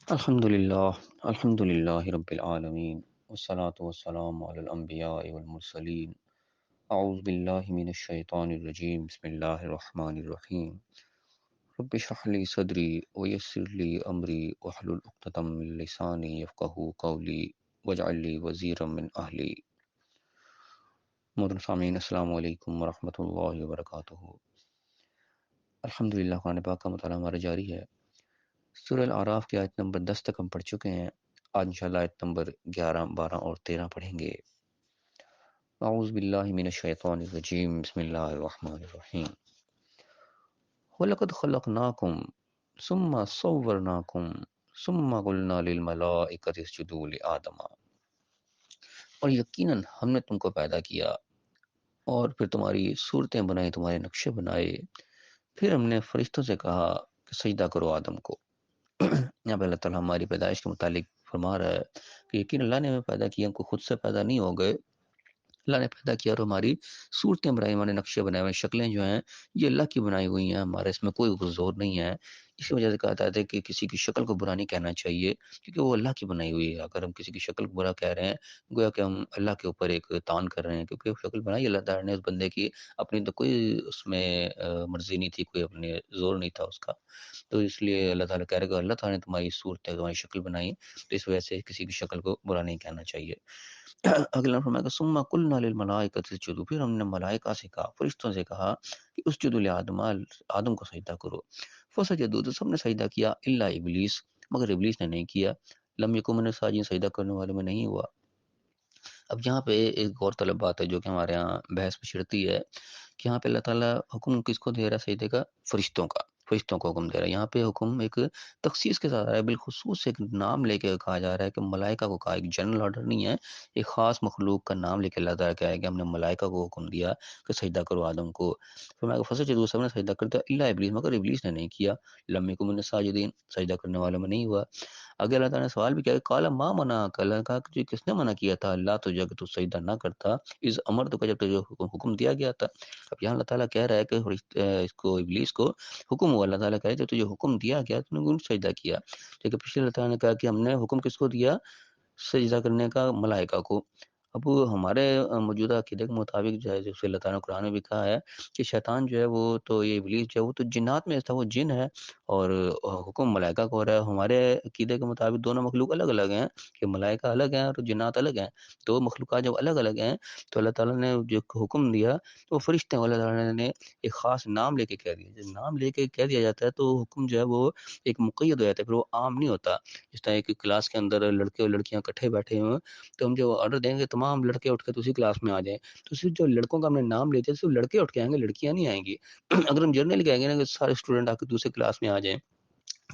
الحمد لله الحمد لله رب العالمين والصلاة والسلام على الأنبياء والمرسلين. أعوذ بالله من الشيطان الرجيم. بسم الله الرحمن الرحيم. رب اشرح لي صدري ويسر لي أمري واحلل عقدة من لساني يفقهوا قولي واجعل لي وزيرا من أهلي. محترم سامعین، السلام علیکم ورحمۃ اللہ وبرکاتہ. الحمدللہ، قرآن پاک کا مطالعہ ہمارا جاری ہے. سورہ الاعراف کی آیت نمبر 10 تک ہم پڑھ چکے ہیں. آج انشاءاللہ آیت نمبر 11، 12 اور 13 پڑھیں گے. اعوذ باللہ من الشیطان الرجیم. بسم اللہ الرحمن الرحیم. وَلَقَدْ خَلَقْنَاكُمْ ثُمَّ صَوَّرْنَاكُمْ ثُمَّ قُلْنَا لِلْمَلَائِكَةِ اسْجُدُوا لِآدَمَ. اور یقیناً ہم نے تم کو پیدا کیا اور پھر تمہاری صورتیں بنائی، تمہارے نقشے بنائے، پھر ہم نے فرشتوں سے کہا کہ سجدہ کرو آدم کو. یہاں پہ اللہ تعالیٰ ہماری پیدائش کے متعلق فرما رہا ہے کہ یقین اللہ نے ہمیں پیدا کیا، ہم کو خود سے پیدا نہیں ہو گئے. اللہ نے پیدا کیا اور ہماری صورتیں بنائی، ہمارے نقشے بنائے ہوئے، شکلیں جو ہیں یہ اللہ کی بنائی ہوئی ہیں، ہمارے اس میں کوئی زور نہیں ہے. اسی وجہ سے کہا جاتا ہے کہ کسی کی شکل کو برا نہیں کہنا چاہیے، کیونکہ وہ اللہ کی بنائی ہوئی ہے. اگر ہم کسی کی شکل کو برا کہہ رہے ہیں، گویا کہ ہم اللہ کے اوپر ایک تان کر رہے ہیں، کیونکہ شکل بنائی اللہ تعالیٰ نے اس بندے کی، اپنی تو کوئی اس میں مرضی نہیں تھی، کوئی اپنے زور نہیں تھا اس کا. تو اس لیے اللہ تعالیٰ کہہ رہے کہ اللہ تعالیٰ نے تمہاری صورت ہے، تمہاری شکل بنائی، تو اس وجہ سے کسی کی شکل کو برا نہیں کہنا چاہیے. اگلا فرمایا کہ ثم قلنا للملائکۃ اسجدوا، پھر ہم نے ملائکہ سے کہا، فرشتوں سے کہا کہ اسجدوا لآدم، آدم کو سجدہ کرو. فسجدوا، تو سب نے سجدہ کیا، الا ابلیس، مگر ابلیس نے نہیں کیا. لم یکن من الساجدین، سجدہ کرنے والوں میں نہیں ہوا. اب یہاں پہ ایک غور طلب بات ہے جو کہ ہمارے یہاں بحث میں چھڑتی ہے کہ یہاں پہ اللہ تعالیٰ حکم کس کو دے رہا ہے سجدے کا؟ فرشتوں کا، فرشتوں کو حکم دے رہا ہے. یہاں پہ حکم ایک تخصیص کے ساتھ آ رہا ہے، بالخصوص ایک نام لے کے کہا جا رہا ہے کہ ملائکہ کو کہا، ایک جنرل آرڈر نہیں ہے، ایک خاص مخلوق کا نام لے کے اللہ تعالیٰ کہا ہے کہ ہم نے ملائکہ کو حکم دیا کہ سجدہ کرو آدم کو. فرمایا کہ فسجدوا، سب نے سجدہ کر دیا، الا ابلیس، مگر ابلیس نے نہیں کیا. لم یکن من الساجدین، سجدہ کرنے والوں میں نہیں ہوا. اگر اللہ تعالیٰ نے سوال بھی کیا کہ قال ما منعک، اللہ نے کہا کہ کس نے منع کیا تھا اللہ تجھے کہ تو سجدہ نہ کرتا، اس امر تو جب تجھے حکم دیا گیا تھا. اب یہاں اللہ تعالیٰ کہہ رہا ہے کہ اس کو، ابلیس کو حکم ہوا، اللہ تعالیٰ کہہ رہا ہے کہ تجھے حکم دیا گیا تو نے کیوں سجدہ کیا. لیکن پچھلے اللہ تعالیٰ نے کہا کہ ہم نے حکم کس کو دیا؟ سجدہ کرنے کا ملائکہ کو. اب ہمارے موجودہ عقیدے کے مطابق جو ہے، جیسے اللہ تعالیٰ نے قرآن میں بھی کہا ہے کہ شیطان جو ہے وہ تو، یہ ابلیس جو ہے وہ تو جنات میں تھا، وہ جن ہے، اور حکم ملائکہ کو ہو رہا ہے. ہمارے عقیدے کے مطابق دونوں مخلوق الگ الگ ہیں، کہ ملائکہ الگ ہیں اور جنات الگ ہیں. دو مخلوقات جب الگ الگ ہیں تو اللہ تعالیٰ نے جو حکم دیا تو وہ فرشتے ہیں، اللہ تعالیٰ نے ایک خاص نام لے کے کہہ دیا. جب نام لے کے کہہ دیا جاتا ہے تو حکم جو ہے وہ ایک مقید ہو جاتا ہے، پھر وہ عام نہیں ہوتا. جس طرح ایک کلاس کے اندر لڑکے اور لڑکیاں اکٹھے بیٹھے ہوئے، تو ہم جو آرڈر دیں گے تمام لڑکے اٹھ کے دوسری کلاس میں آ جائیں، تو صرف جو لڑکوں کا ہم نے نام لیتے ہیں صرف لڑکے اٹھ کے آئیں گے، لڑکیاں نہیں آئیں گی. اگر ہم جنرل کہیں گے نا کہ سارے اسٹوڈنٹ آ کے دوسری کلاس میں آ جائیں،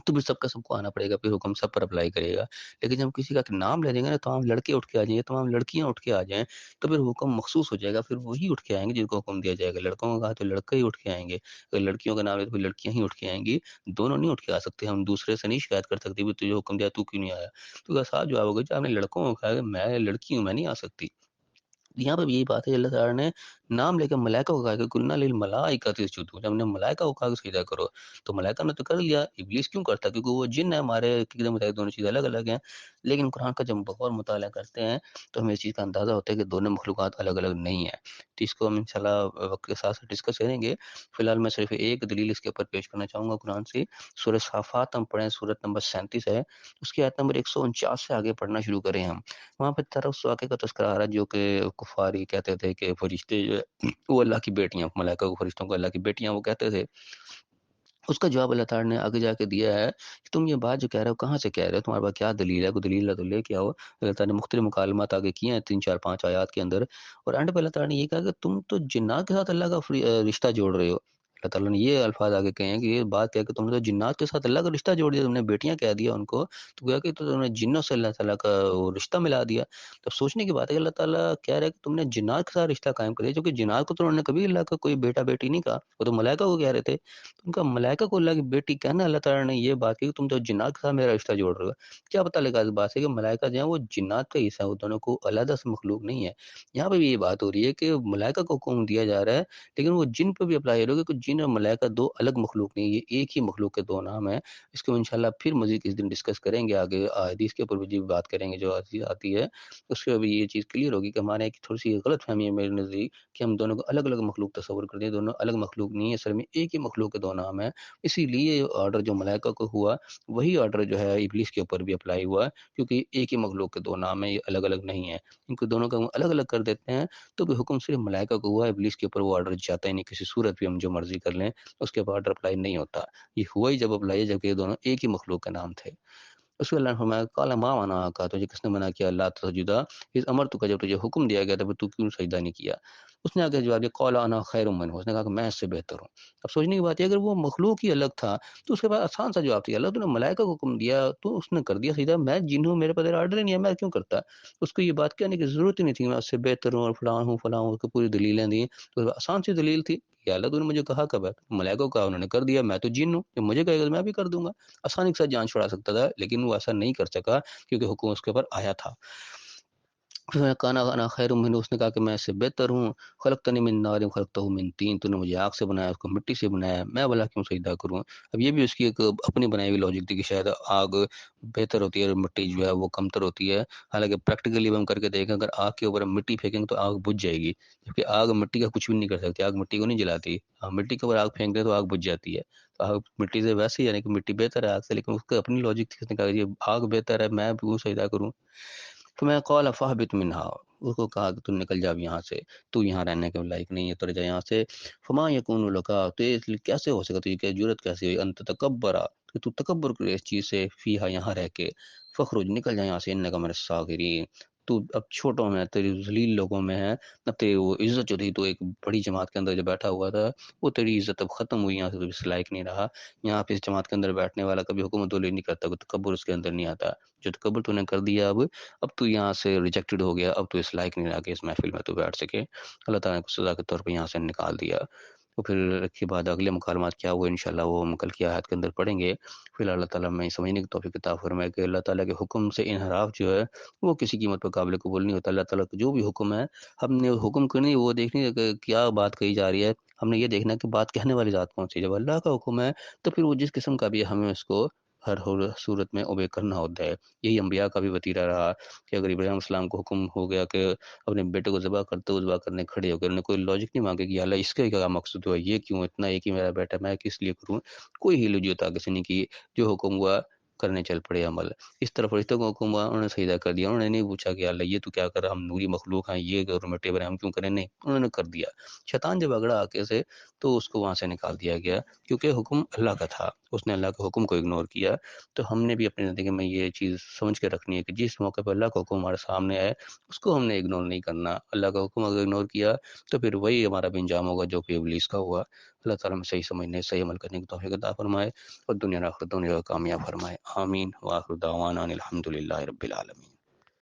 تو پھر سب کا سب کو آنا پڑے گا، پھر حکم سب پر اپلائی کرے گا. لیکن جب ہم کسی کا نام لے دیں گے نا، تمام لڑکے اٹھ کے آ جائیں، تمام لڑکیاں اٹھ کے آ جائیں، تو پھر حکم مخصوص ہو جائے گا، پھر وہی اٹھ کے آئیں گے جن کو حکم دیا جائے گا. لڑکوں کا کہا تو لڑکے ہی اٹھ کے آئیں گے، اگر لڑکیوں کا نام ہے تو پھر لڑکیاں ہی اٹھ کے آئیں گی. دونوں نہیں اٹھ کے آ سکتے. ہم دوسرے سے نہیں شکایت کر سکتے بھی تجھے حکم دیا تو کیوں نہیں آیا. تو صاف جواب ہوگا کہ آپ نے لڑکوں کو کہا کہ میں لڑکی ہوں، میں نہیں آ سکتی. یہاں پہ بھی یہی بات ہے، اللہ تعالیٰ نے نام لے کے ملائکہ کو کہا کہ قلنا للملائکۃ اسجدوا، جب ہم نے ملائکہ کو کہا کہ سجدہ کرو تو ملائکہ نے تو کر لیا. ابلیس کیوں کرتا؟ کیونکہ وہ جن ہے، ہمارے عقیدے مطابق دونوں چیزیں الگ الگ ہیں. لیکن قرآن کا جب بغور مطالعہ کرتے ہیں تو ہمیں اس چیز کا اندازہ ہوتا ہے کہ دونوں مخلوقات الگ الگ نہیں ہیں. تو اس کو ہم انشاءاللہ وقت کے ساتھ ڈسکس کریں گے. فی الحال میں صرف ایک دلیل اس کے اوپر پیش کرنا چاہوں گا قرآن سے. سورہ صافات ہم پڑھیں، سورت نمبر 37 ہے، اس کی آیت نمبر 149 سے آگے پڑھنا شروع کریں ہم. وہاں پہ طرف واقعے کا تذکرہ آ رہا ہے جو کہ کفاری کہتے تھے کہ فرشتے جو ہے وہ اللہ کی بیٹیاں، ملائکہ کو، فرشتوں کو اللہ کی بیٹیاں وہ کہتے تھے. اس کا جواب اللہ تعالیٰ نے آگے جا کے دیا ہے کہ تم یہ بات جو کہہ رہے ہو کہاں سے کہہ رہے ہو، تمہارے پاس کیا دلیل ہے؟ کوئی دلیل ہے تو لے کے آؤ. اللہ تعالیٰ نے مختلف مکالمات آگے کیے ہیں 3 4 5 آیات کے اندر، اور اینڈ پہ اللہ تعالیٰ نے یہ کہا کہ تم تو جنات کے ساتھ اللہ کا رشتہ جوڑ رہے ہو. اللہ تعالیٰ نے یہ الفاظ آگے کہے ہیں کہ یہ بات کہہ کہ تم نے تو جنات کے ساتھ اللہ کا رشتہ جوڑ دیا، تم نے بیٹیاں کہہ دیا ان کو، تو گویا کہ تو تم نے جنوں سے اللہ تعالیٰ کا وہ رشتہ ملا دیا. تب سوچنے کی بات ہے کہ اللہ تعالیٰ کہہ رہا ہے کہ تم نے جنات کے ساتھ رشتہ قائم کر دیا، جو کہ جنات کو تو انہوں نے کبھی اللہ کا کوئی بیٹا بیٹی نہیں کہا، وہ تو ملائکہ کو کہہ رہے تھے. ان کا ملائکہ کو اللہ کی بیٹی کہنا، اللہ تعالیٰ نے یہ بات کی کہ تم تو جنات کے ساتھ میرا رشتہ جوڑ رہے ہو. کیا پتہ لگا اس بات سے کہ ملائکہ جو ہیں وہ جنات کا حصہ ہے، وہ دونوں کو علیحدہ سے مخلوق نہیں ہے. یہاں پہ بھی یہ بات ہو رہی ہے کہ ملائکہ کو حکم دیا جا رہا ہے لیکن وہ جن پہ بھی اپلائی ہو رہا ہے کہ جن اور ملائکہ دو الگ مخلوق نہیں، یہ ایک ہی مخلوق کے دو نام ہیں۔ اس کو انشاءاللہ پھر مزید کس دن ڈسکس کریں گے، آگے حدیث کے اوپر بھی جی بات کریں گے جو حدیث آتی ہے، اس سے بھی یہ چیز کلیئر ہوگی کہ ہمارے ایک تھوڑی سی غلط فہمی ہے میرے نزدیک کہ ہم دونوں کو الگ الگ مخلوق تصور کرتے ہیں، دونوں الگ مخلوق نہیں ہے، اصل میں ایک ہی مخلوق کے دو نام ہیں۔ اسی لیے آرڈر جو ملائکہ کو ہوا وہی آرڈر جو ہے ابلیس کے اوپر بھی اپلائی ہوا، کیونکہ ایک ہی مخلوق کے دو نام ہیں، یہ الگ الگ نہیں ہیں۔ ان کو دونوں کا ہم الگ الگ کر دیتے ہیں تو بھی حکم صرف ملائکہ کو ہوا، ابلیس کے اوپر وہ آرڈر جاتا ہی نہیں، کسی صورت بھی ہم جو مرضی کر لیں اس کے اوپر آرڈر اپلائی نہیں ہوتا۔ یہ ہوا ہی جب اپلائی ہے جبکہ یہ دونوں ایک ہی مخلوق کے نام تھے۔ اس کو اللہ نے فرمایا کالا ما منع کا، تجھے کس نے منع کیا اللہ تسجدا اس امر تو کا، جب تجھے حکم دیا گیا تھا تو کیوں سجدہ نہیں کیا؟ اس نے آگے جواب دیا قال انا خیر منہ، اس نے کہا کہ میں اس سے بہتر ہوں۔ اب سوچنے کی بات ہے اگر وہ مخلوق ہی الگ تھا تو اس کے بعد آسان سا جواب تھا، اللہ تو نے ملائکہ کو حکم دیا تو اس نے کر دیا سجدہ، میں جن ہوں، میرے پاس آرڈر ہی نہیں ہے، میں کیوں کرتا؟ اس کو یہ بات کہنے کی ضرورت ہی نہیں تھی میں اس سے بہتر ہوں اور فلاں ہوں، اس کو پوری دلیلیں دی تو آسان سی دلیل تھی کہ اللہ تو نے مجھے کہا کب ہے، ملائکہ کو کہا انہوں نے کر دیا، میں تو جن ہوں، جب مجھے کہے گا میں بھی کر دوں گا۔ آسانی کے ساتھ جان چھڑا سکتا تھا لیکن وہ ایسا نہیں کر سکا کیونکہ حکم اس کے اوپر آیا تھا۔ کانا انا خیر منہ، اس نے کہا کہ میں اس سے بہتر ہوں، خلقتنی من نار خلقتہ من طین، تو نے مجھے آگ سے بنایا، اس کو مٹی سے بنایا، میں بھلا کیوں سجدہ کروں؟ اب یہ بھی اس کی ایک اپنی بنائی ہوئی لاجک تھی کہ شاید آگ بہتر ہوتی ہے اور مٹی جو ہے وہ کمتر ہوتی ہے، حالانکہ پریکٹیکلی ہم کر کے دیکھیں اگر آگ کے اوپر ہم مٹی پھینکیں گے تو آگ بجھ جائے گی، جبکہ آگ مٹی کا کچھ بھی نہیں کر سکتی، آگ مٹی کو نہیں جلاتی، مٹی کے اوپر آگ پھینک دے تو آگ بجھ جاتی ہے۔ تو آگ مٹی سے ویسے ہی یعنی کہ مٹی بہتر ہے آگ سے، لیکن اس کا اپنی لاجک تھی، اس نے کہا یہ آگ بہتر ہے میں کیوں سجدہ کروں؟ تو میں قال فاہبط منہا، اس کو کہا کہ تم نکل جا یہاں سے، تو یہاں رہنے کے لائق نہیں ہے، تر جا یہاں سے۔ فما یکون لکا، تو یہ کیسے ہو سکا، تو یہ جرت کیسے ہوئی، انت تکبرا کہ تو تکبر کرے اس چیز سے، فیہا یہاں رہ کے، فخرج نکل جا یہاں سے، انکا من الصاغرین، تو اب چھوٹوں میں تیری ذلیل لوگوں میں ہے، اب تیری وہ عزت جو تھی تو ایک بڑی جماعت کے اندر جو بیٹھا ہوا تھا وہ تیری عزت اب ختم ہوئی، یہاں سے تو اس لائق نہیں رہا، یہاں پہ اس جماعت کے اندر بیٹھنے والا کبھی حکومت ولی نہیں کرتا، کوئی تکبر اس کے اندر نہیں آتا، جو تکبر تو نے کر دیا اب تو یہاں سے ریجیکٹڈ ہو گیا، اب تو اس لائق نہیں رہا کہ اس محفل میں تو بیٹھ سکے، اللہ تعالیٰ نے کو سزا کے طور پہ یہاں سے نکال دیا۔ تو پھر اس کے بعد اگلے مکالمات کیا ہوئے انشاءاللہ وہ ہم کل کی آیت کے اندر پڑھیں گے۔ فی الحال اللہ تعالیٰ میں سمجھنے کی توفیق عطا فرمائے کہ اللہ تعالیٰ کے حکم سے انحراف جو ہے وہ کسی قیمت پر قابل قبول نہیں ہوتا، اللہ تعالیٰ کا جو بھی حکم ہے ہم نے حکم کرنی وہ دیکھنی ہے کہ کیا بات کہی جا رہی ہے، ہم نے یہ دیکھنا ہے کہ بات کہنے والی ذات کون سی ہے، جب اللہ کا حکم ہے تو پھر وہ جس قسم کا بھی ہے ہمیں اس کو ہر صورت میں اوبے کرنا ہوتا ہے۔ یہی انبیاء کا بھی وتیرہ رہا کہ اگر ابراہیم السلام کو حکم ہو گیا کہ اپنے بیٹے کو ذبح کرتے ہوئے ذبح کرنے کھڑے ہو گئے، انہوں نے کوئی لاجک نہیں مانگے کہ یا اللہ اس کا کیا مقصود ہوا، یہ کیوں اتنا، ایک ہی میرا بیٹا میں کس لیے کروں، کوئی ہی لجوتا کسی نے کی، جو حکم ہوا کرنے چل پڑے عمل۔ اس طرح فرشتوں کو حکم ہوا انہوں نے سجدہ کر دیا، انہوں نے نہیں پوچھا کہ یا اللہ یہ تو کیا کر رہا، ہم نوری مخلوق ہیں، یہ مٹے بنے ہم کیوں کریں، نہیں انہوں نے کر دیا۔ شیطان جب اگڑا آ کے سے تو اس کو وہاں سے نکال دیا گیا کیونکہ حکم اللہ کا تھا، اس نے اللہ کے حکم کو اگنور کیا۔ تو ہم نے بھی اپنی زندگی میں یہ چیز سمجھ کے رکھنی ہے کہ جس موقع پہ اللہ کا حکم ہمارے سامنے ہے اس کو ہم نے اگنور نہیں کرنا، اللہ کا حکم اگر اگنور کیا تو پھر وہی ہمارا بھی انجام ہوگا جو کہ ابلیس کا ہوا۔ اللہ تعالیٰ میں صحیح سمجھنے صحیح عمل کرنے کی توفیق عطا فرمائے اور دنیا اور آخرت دونوں کو کامیاب فرمائے، آمین۔ وآخر دعوانا ان الحمد للہ رب العالمین۔